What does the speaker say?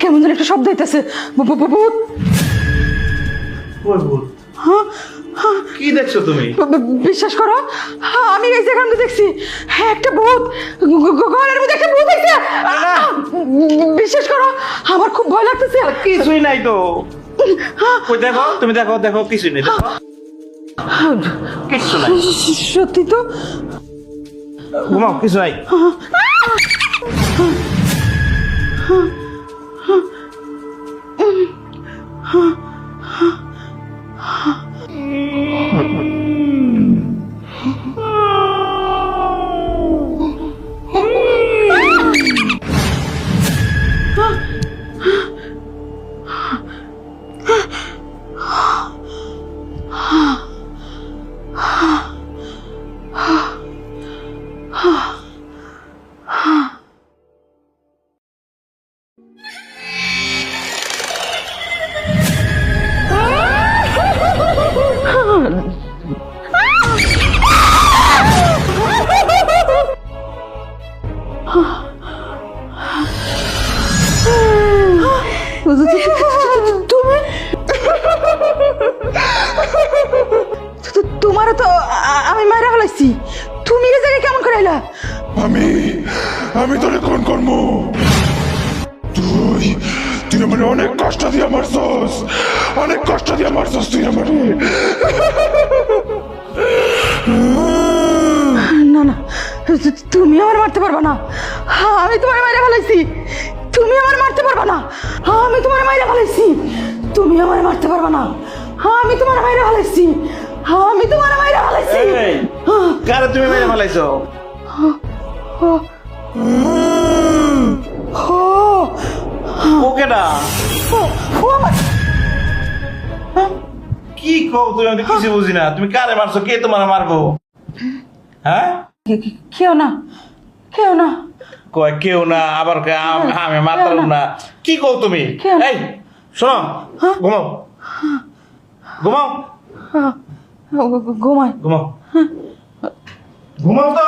কেমন যেন একটা শব্দ হইতেছে। কি দেখছো তুমি? বিশ্বাস করো, আমি এই যেখানে দেখছি একটা ভূত, ঘরের মধ্যে একটা ভূত আছে। বিশ্বাস করো, আমার খুব ভয় লাগতেছে। কিছুই নাই তো। কই দেখো, তুমি দেখো, দেখো কিছুই নেই, দেখো কিছু নাই। সত্যি তো? ঘুমাও, কিছু নাই। তোমারও তো আমি মারা ফেলাইছি, তুমি এই জায়গায় কেমন করে এলা? আমি তোরে কোন কর্ম? তুই আমার অনেক কষ্ট দিয়ে মারছস, অনেক কষ্ট দিয়ে মারছস তুই আমারে। না না, তুমি আমার মারতে পারবা না, আমি তোমার মাইরা ফেলাইছি। তুমি আমার মারতে পারবা না, আমি তোমার মাইরা ফেলাইছি। তুমি আমার মারতে পারবা না, আমি তোমার মাইরা ফেলাইছি। আমি তোমার মাইরা ফেলাইছি। কারে তুমি মেরে ফেলাইছো? ওকেডা কি কও তুমি? আমি কিছু বুঝি না। তুমি কারে মারছো? কে তোমার মারবো? হ্যাঁ, কেউ না, কেউ না। কয় কেউ না, আবার আমি মারতাম না। কি কও তুমি? এই শোনো, ঘুমাও, ঘুমাও, ঘুমাই, ঘুমাও, ঘুমাও তো।